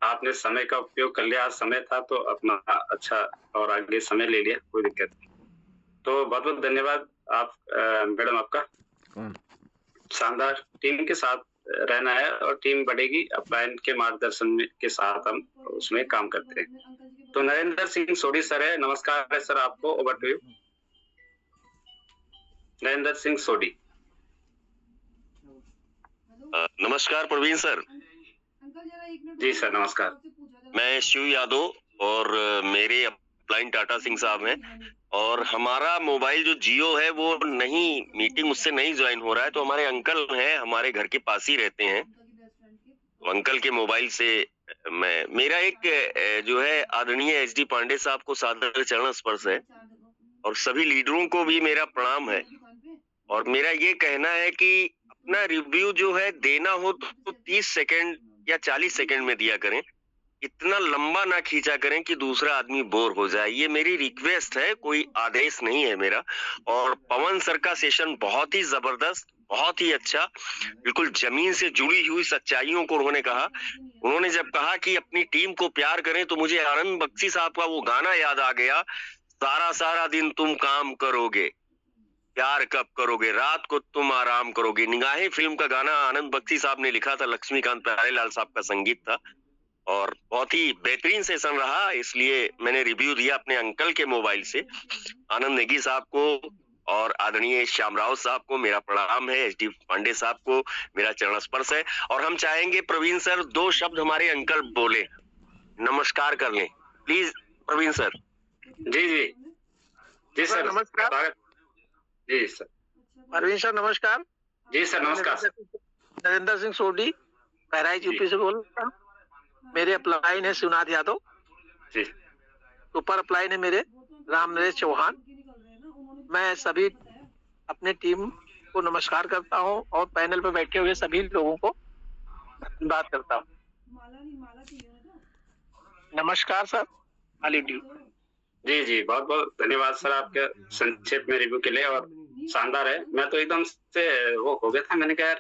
Speaker 1: आपने समय का उपयोग कर लिया, आज समय था तो अपना अच्छा और आगे समय ले लिया, कोई दिक्कत नहीं। तो बहुत बहुत धन्यवाद आप मैडम, आपका शानदार टीम के साथ रहना है और टीम बढ़ेगी अपलाइन के मार्गदर्शन के साथ हम उसमें काम करते हैं। तो नरेंद्र सिंह सोडी सर है, नमस्कार है सर आपको, over to you. Narendra Singh Sodhi.
Speaker 13: नमस्कार प्रवीण सर।
Speaker 1: जी सर नमस्कार।
Speaker 13: मैं शिव यादव और मेरे अपलाइन टाटा सिंह साहब हैं, और हमारा मोबाइल जो जियो है वो नहीं, मीटिंग उससे नहीं ज्वाइन हो रहा है। तो हमारे अंकल हैं, हमारे घर के पास ही रहते हैं, अंकल के मोबाइल से मेरा एक जो है आदरणीय एचडी पांडे साहब को सादर चरण स्पर्श है और सभी लीडरों को भी मेरा प्रणाम है। और मेरा ये कहना है कि अपना रिव्यू जो है देना हो तो 30 सेकंड या 40 सेकंड में दिया करें, इतना लंबा ना खींचा करें कि दूसरा आदमी बोर हो जाए। ये मेरी रिक्वेस्ट है, कोई आदेश नहीं है मेरा। और पवन सर का सेशन बहुत ही जबरदस्त, बहुत ही अच्छा, बिल्कुल जमीन से जुड़ी हुई सच्चाइयों को उन्होंने कहा। उन्होंने जब कहा कि अपनी टीम को प्यार करें तो मुझे आनंद बख्शी साहब का वो गाना याद आ गया, सारा सारा दिन तुम काम करोगे, प्यार कब करोगे, रात को तुम आराम करोगे। निगाहें फिल्म का गाना आनंद बख्शी साहब ने लिखा था, लक्ष्मीकांत प्यारेलाल साहब का संगीत था और बहुत ही बेहतरीन सेशन रहा। इसलिए मैंने रिव्यू दिया अपने अंकल के मोबाइल से। आनंद नेगी साहब को और आदरणीय श्यामराव साहब को मेरा प्रणाम है, एचडी पांडे साहब को मेरा चरण स्पर्श है। और हम चाहेंगे प्रवीण सर 2 शब्द हमारे अंकल बोले, नमस्कार कर लें प्लीज प्रवीण सर।
Speaker 1: जी जी जी सर,
Speaker 14: नमस्कार।
Speaker 1: जी सर।
Speaker 14: प्रवीण सर नमस्कार।
Speaker 1: जी सर नमस्कार।
Speaker 14: नरेंद्र सिंह सोडी, बहराइच यूपी से बोल रहा हूँ। मेरे अपलाइन है शिवनाथ यादव
Speaker 1: जी,
Speaker 14: सुपर अपलाइन है मेरे राम नरेश चौहान। मैं सभी अपने टीम को नमस्कार करता हूँ और पैनल पर बैठे हुए सभी लोगों को बात करता हूँ। नमस्कार सर,
Speaker 1: जी जी, बहुत बहुत धन्यवाद सर आपके संक्षेप में रिव्यू के लिए और शानदार है। मैं तो एकदम से वो हो गया था, मैंने कहा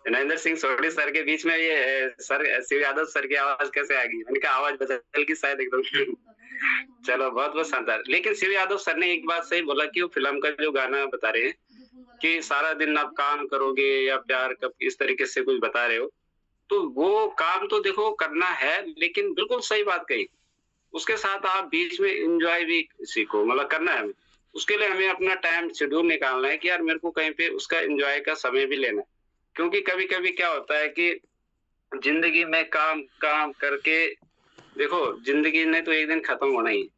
Speaker 1: नरेंद्र सिंह सोडी सर के बीच में ये सर शिव यादव सर की आवाज कैसे आ गई, मैंने कहा आवाज बदल की शायद एकदम। चलो बहुत बहुत शानदार। लेकिन शिव यादव सर ने एक बात सही बोला कि वो फिल्म का जो गाना बता रहे हैं कि सारा दिन आप काम करोगे या प्यार कब, इस तरीके से कुछ बता रहे हो, तो वो काम तो देखो करना है, लेकिन बिल्कुल सही बात कही। उसके साथ आप बीच में एंजॉय भी सीखो, मतलब करना है हमें। उसके लिए हमें अपना टाइम शेड्यूल निकालना है कि यार मेरे को कहीं पे उसका एंजॉय का समय भी लेना है। क्योंकि कभी कभी क्या होता है कि जिंदगी में काम काम करके देखो, जिंदगी ने तो एक दिन खत्म होना ही है,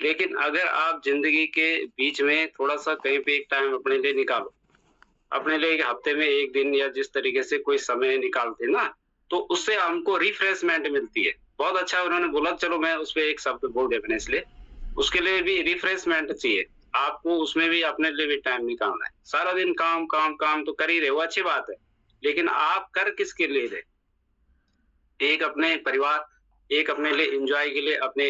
Speaker 1: लेकिन अगर आप जिंदगी के बीच में थोड़ा सा कहीं पे एक टाइम अपने लिए निकालो, अपने लिए हफ्ते में एक दिन या जिस तरीके से कोई समय निकालते ना, तो उससे हमको रिफ्रेशमेंट मिलती है। बहुत अच्छा उन्होंने बोला, चलो मैं उस पर एक शब्द बोल दे, इसलिए उसके लिए भी रिफ्रेशमेंट चाहिए आपको, उसमें भी अपने लिए भी टाइम निकालना है। सारा दिन काम काम काम तो कर ही रहे हो, अच्छी बात है, लेकिन आप कर किसके लिए रहे? एक अपने परिवार, एक अपने लिए एंजॉय के लिए, अपने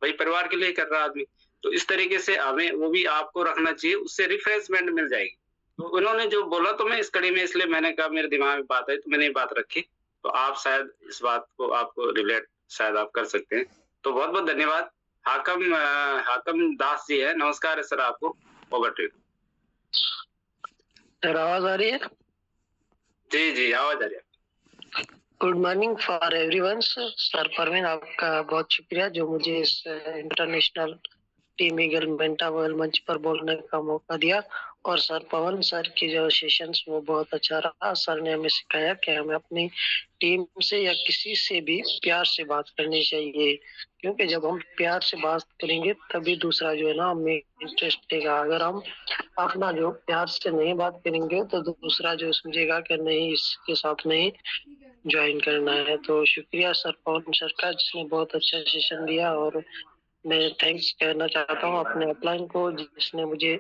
Speaker 1: भाई परिवार के लिए कर रहा आदमी, तो इस तरीके से हमें वो भी आपको रखना चाहिए, उससे रिफ्रेशमेंट मिल जाएगी। तो उन्होंने जो बोला तो मैं इस कड़ी में, इसलिए मैंने कहा मेरे दिमाग में बात है तो मैंने ये बात रखी, तो आप शायद इस बात को आपको रिलेट शायद आप कर सकते हैं। तो बहुत बहुत धन्यवाद। हाकम दास जी है, नमस्कार है सर आपको, ओवर टू यू।
Speaker 15: सर आवाज आ रही है?
Speaker 1: जी जी आवाज आ रही है।
Speaker 15: Good morning for everyone. Sir Parveen आपका बहुत शुक्रिया जो मुझे इस international team eagle Manta world मंच पर बोलने का मौका दिया। और सर पवन सर की जो सेशंस वो बहुत अच्छा रहा। सर ने हमें सिखाया कि हमें अपनी टीम से या किसी से भी प्यार से बात करनी चाहिए, क्योंकि जब हम प्यार से बात करेंगे तभी दूसरा जो है ना हमें इंटरेस्ट देगा। अगर हम अपना जो प्यार से नहीं बात करेंगे तो दूसरा जो समझेगा कि नहीं इसके साथ नहीं ज्वाइन करना है। तो शुक्रिया सर पवन सर का, जिसने बहुत अच्छा सेशन दिया। और मैं थैंक्स कहना चाहता हूँ अपने अपलाइन को जिसने मुझे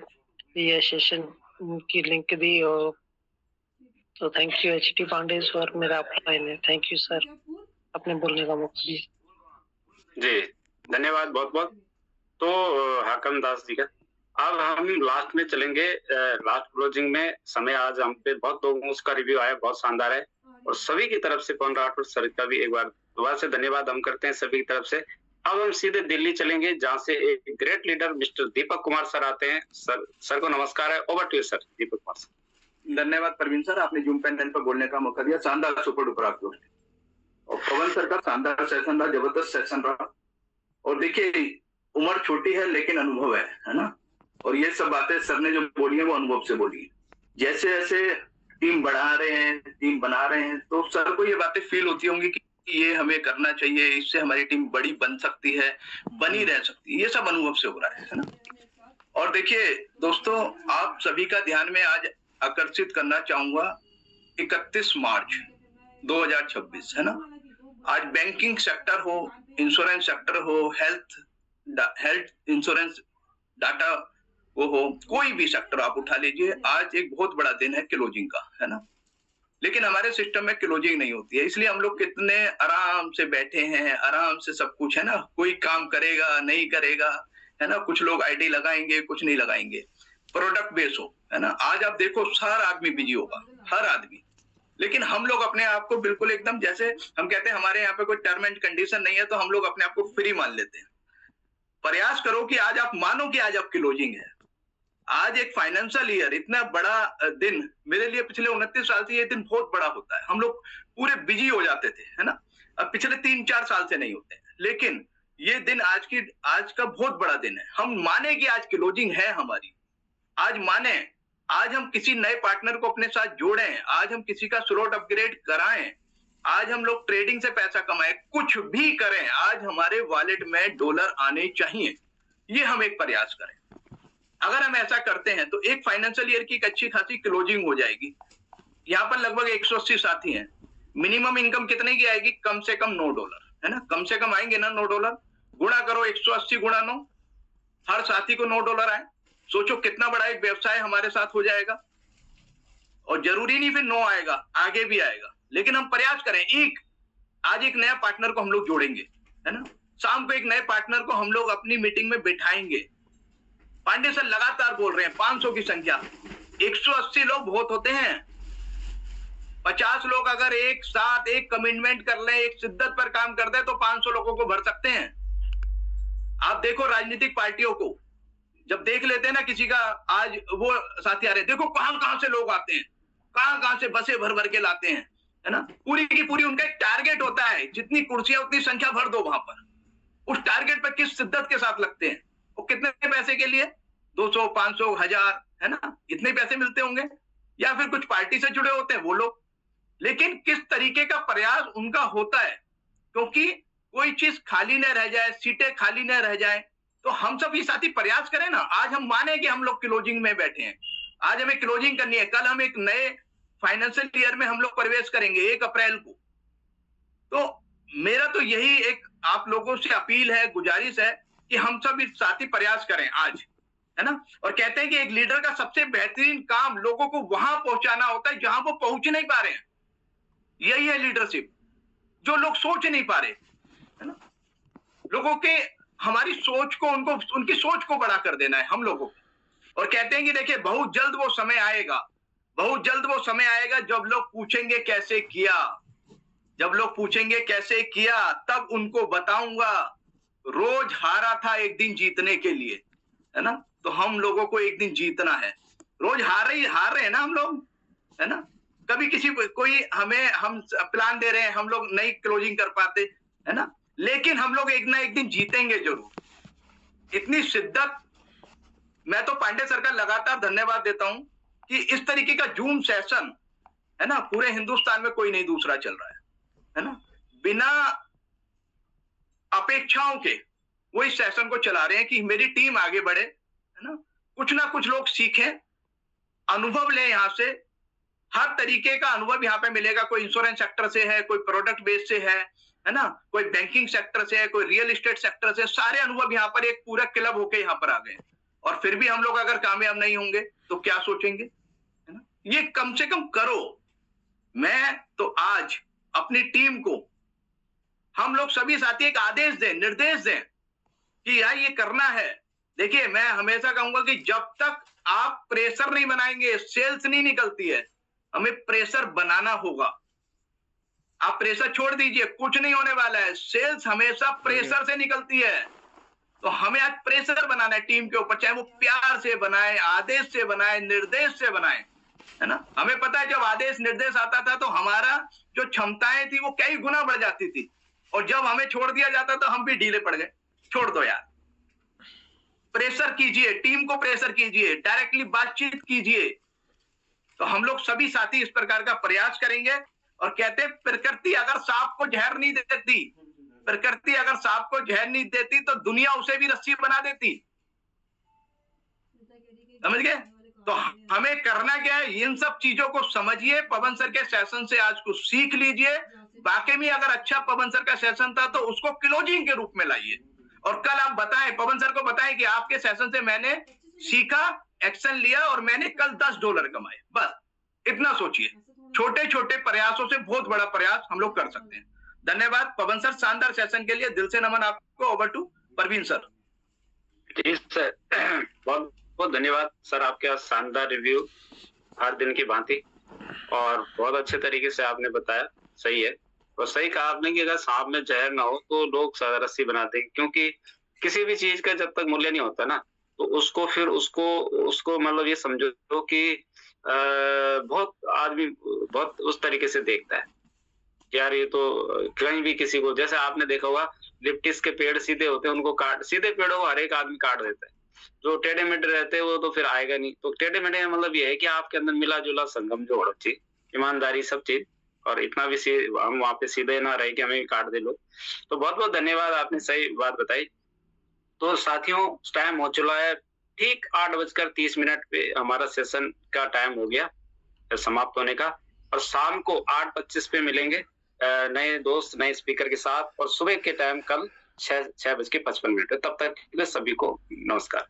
Speaker 15: ये सेशन की लिंक दी। और तो thank you HD Pandey sir, मेरा अपलाइन है। थैंक यू सर अपने बोलने का मौका दिया।
Speaker 1: जी धन्यवाद बहुत बहुत। तो हाकम दास जी का अब हम लास्ट में चलेंगे, लास्ट क्लोजिंग में समय आज हम पे बहुत लोगों उसका रिव्यू आया, बहुत शानदार है। और सभी की तरफ से पवन राठौर सर का भी एक बार दोबारा से धन्यवाद हम करते हैं सभी की तरफ से। अब हम सीधे दिल्ली चलेंगे जहाँ से एक great leader mister Deepak Kumar sir आते हैं। सर को नमस्कार है, over to you sir Deepak Kumar sir.
Speaker 5: धन्यवाद प्रवीण सर, आपने जूम पैनल पर बोलने का मौका दिया। शानदार सुपर डुपर आप लोग। और पवन सर का शानदार सेशन रहा, जबरदस्त सेशन रहा। और देखिए उम्र छोटी है लेकिन अनुभव है ना। और ये सब बातें सर ने जो बोली है वो अनुभव से बोली है। जैसे जैसे टीम बढ़ा रहे हैं, टीम बना रहे हैं, तो सर को ये बातें फील होती होंगी कि ये हमें करना चाहिए, इससे हमारी टीम बड़ी बन सकती है, बनी रह सकती है। ये सब अनुभव से हो रहा है ना। और देखिए दोस्तों, आप सभी का ध्यान में आज आकर्षित करना चाहूंगा 31 मार्च 2026, है ना। आज बैंकिंग सेक्टर हो, इंश्योरेंस सेक्टर हो, हेल्थ इंश्योरेंस डाटा वो हो, कोई भी सेक्टर आप उठा लीजिए, आज एक बहुत बड़ा दिन है क्लोजिंग का, है ना। लेकिन हमारे सिस्टम में क्लोजिंग नहीं होती है, इसलिए हम लोग कितने आराम से बैठे हैं, आराम से सब कुछ, है ना। कोई काम करेगा नहीं करेगा, है ना, कुछ लोग आईडी लगाएंगे, कुछ नहीं लगाएंगे, प्रोडक्ट बेस हो, है ना। आज आप देखो हर आदमी बिजी होगा, हर आदमी, लेकिन हम लोग अपने आप को बिल्कुल एकदम, जैसे हम कहते हैं हमारे यहाँ पे कोई टर्म एंड कंडीशन नहीं है, तो हम लोग अपने आप को फ्री मान लेते हैं। प्रयास करो कि आज आप मानो कि आज आप क्लोजिंग है। आज एक फाइनेंशियल ईयर, इतना बड़ा दिन मेरे लिए पिछले 29 साल से ये दिन बहुत बड़ा होता है। हम लोग पूरे बिजी हो जाते थे, है ना। अब पिछले 3-4 साल से नहीं होते, लेकिन ये दिन आज का बहुत बड़ा दिन है। हम माने कि आज क्लोजिंग है हमारी, आज माने, आज हम किसी नए पार्टनर को अपने साथ जोड़ें, आज हम किसी का स्लॉट अपग्रेड कराएं, आज हम लोग ट्रेडिंग से पैसा कमाएं, कुछ भी करें, आज हमारे वॉलेट में डॉलर आने चाहिए, ये हम एक प्रयास करें। अगर हम ऐसा करते हैं तो एक फाइनेंशियल ईयर की एक अच्छी खासी क्लोजिंग हो जाएगी। यहाँ पर लगभग 180 साथी हैं। मिनिमम इनकम कितने की आएगी? कम से कम $9, है ना। कम से कम आएंगे ना $9, गुणा करो 180 गुणा 9, हर साथी को $9 आए। सोचो कितना बड़ा एक व्यवसाय हमारे साथ हो जाएगा। और जरूरी नहीं फिर 9 आएगा, आगे भी आएगा, लेकिन हम प्रयास करें। आज एक नया पार्टनर को हम लोग जोड़ेंगे, है ना। शाम को एक नए पार्टनर को हम लोग अपनी मीटिंग में बिठाएंगे। पांडे सर लगातार बोल रहे हैं 500 की संख्या, 180 लोग बहुत होते हैं। 50 लोग अगर एक साथ एक कमिटमेंट कर ले, एक शिद्दत पर काम कर दे, तो 500 लोगों को भर सकते हैं। आप देखो राजनीतिक पार्टियों को, जब देख लेते हैं ना किसी का, आज वो साथी आ रहे, देखो कहां से लोग आते हैं, कहां से बसें भर भर के लाते हैं, है ना। पूरी की पूरी उनका एक टारगेट होता है, जितनी कुर्सियां उतनी संख्या भर दो वहां पर। उस टारगेट पर किस शिद्दत के साथ लगते हैं, वो कितने पैसे के लिए? 200, 500, 1000, है ना, इतने पैसे मिलते होंगे। या फिर कुछ पार्टी से जुड़े होते हैं वो लोग, लेकिन किस तरीके का प्रयास उनका होता है, क्योंकि कोई चीज खाली न रह जाए, सीटें खाली न रह जाए, तो हम सब ये साथी प्रयास करें ना। आज हम माने कि हम लोग क्लोजिंग में बैठे हैं, आज हमें क्लोजिंग करनी है, कल हम एक नए फाइनेंशियल ईयर में हम लोग प्रवेश करेंगे 1 अप्रैल को। तो मेरा तो यही एक आप लोगों से अपील है, गुजारिश है कि हम सब इस साथी प्रयास करें आज, है ना। और कहते हैं कि एक लीडर का सबसे बेहतरीन काम लोगों को वहां पहुंचाना होता है जहां वो पहुंच नहीं पा रहे हैं। यही है लीडरशिप, जो लोग सोच नहीं पा रहे, है ना। लोगों के, हमारी सोच को, उनकी सोच को बड़ा कर देना है हम लोगों को। और कहते हैं कि देखिए बहुत जल्द वो समय आएगा, बहुत जल्द वो समय आएगा जब लोग पूछेंगे कैसे किया, जब लोग पूछेंगे कैसे किया, तब उनको बताऊंगा रोज हारा था एक दिन जीतने के लिए, है ना। तो हम लोगों को एक दिन जीतना है, रोज हार रहे हैं ना हम लोग, है ना। कभी कोई हम प्लान दे रहे हैं, हम लोग नहीं क्लोजिंग कर पाते, है ना, लेकिन हम लोग एक ना एक दिन जीतेंगे जरूर। इतनी शिद्दत, मैं तो पांडे सर का लगातार धन्यवाद देता हूं कि इस तरीके का जूम सेशन, है ना, पूरे हिंदुस्तान में कोई नहीं दूसरा चल रहा है ना। बिना अपेक्षाओं के वो इस सेशन को चला रहे हैं कि मेरी टीम आगे बढ़े, है ना, कुछ ना कुछ लोग सीखें, अनुभव लें, यहां से हर तरीके का अनुभव यहाँ पे मिलेगा। कोई इंश्योरेंस सेक्टर से है, कोई प्रोडक्ट बेस से है ना, कोई बैंकिंग सेक्टर से है, कोई रियल एस्टेट सेक्टर से, सारे अनुभव यहाँ पर एक पूरा क्लब होके यहाँ पर आ गए। और फिर भी हम लोग अगर कामयाब नहीं होंगे तो क्या सोचेंगे, है ना। ये कम से कम करो। मैं तो आज अपनी टीम को, हम लोग सभी साथी एक आदेश दें, निर्देश दें कि यार ये करना है। देखिए मैं हमेशा कहूंगा कि जब तक आप प्रेशर नहीं बनाएंगे सेल्स नहीं निकलती है, हमें प्रेशर बनाना होगा। आप प्रेशर छोड़ दीजिए, कुछ नहीं होने वाला है। सेल्स हमेशा प्रेशर से निकलती है, तो हमें आज प्रेशर बनाना है टीम के ऊपर, चाहे वो प्यार से बनाए, आदेश से बनाए, निर्देश से बनाए, है ना। हमें पता है जब आदेश निर्देश आता था तो हमारा जो क्षमताएं थी वो कई गुना बढ़ जाती थी, और जब हमें छोड़ दिया जाता तो हम भी ढीले पड़ गए। छोड़ दो यार, प्रेशर कीजिए, टीम को प्रेशर कीजिए, डायरेक्टली बातचीत कीजिए। तो हम लोग सभी साथी इस प्रकार का प्रयास करेंगे। और कहते हैं प्रकृति अगर सांप को जहर नहीं देती, प्रकृति अगर सांप को जहर नहीं देती तो दुनिया उसे भी रस्सी बना देती, समझ गए।
Speaker 16: तो हमें करना क्या है, इन सब चीजों को समझिए, पवन सर के सेशन से आज कुछ सीख लीजिए। वाकई में अगर अच्छा पवन सर का सेशन था तो उसको क्लोजिंग के रूप में लाइए, और कल आप बताएं, पवन सर को बताएं कि आपके सेशन से मैंने सीखा, एक्शन लिया और मैंने कल $10 कमाए। बस इतना सोचिए, छोटे छोटे प्रयासों से बहुत बड़ा प्रयास हम लोग कर सकते हैं। धन्यवाद पवन सर, शानदार सेशन के लिए दिल से नमन आपको। Over to Parveen sir.
Speaker 1: जी सर, बहुत बहुत धन्यवाद सर, आपका शानदार रिव्यू हर दिन की भांति, और बहुत अच्छे तरीके से आपने बताया। सही है, और सही कहा आपने कि अगर सांप में जहर ना हो तो लोग रस्सी बनाते हैं, क्योंकि किसी भी चीज का जब तक मूल्य नहीं होता ना, तो उसको फिर उसको मतलब ये समझो कि बहुत आदमी बहुत उस तरीके से देखता है यार, ये तो कहीं भी किसी को, जैसे आपने देखा होगा लिप्टिस के पेड़ सीधे होते हैं, उनको सीधे पेड़ों को हर एक आदमी काट देता है। जो टेढ़े मेढ़े रहते हैं वो तो फिर आएगा नहीं। तो टेढ़े मेढ़े का मतलब ये है कि आपके अंदर मिला जुला संगम जो होना चाहिए, ईमानदारी सब चीज, और इतना भी हम वहां पे सीधे ना रहे कि हमें भी काट दे लोग। तो बहुत बहुत धन्यवाद, आपने सही बात बताई। तो साथियों, टाइम हो चुका है, ठीक 8:30 पे हमारा सेशन का टाइम हो गया समाप्त होने का, और शाम को 8:25 पे मिलेंगे नए दोस्त नए स्पीकर के साथ, और सुबह के टाइम कल 6:55। तब तक सभी को नमस्कार।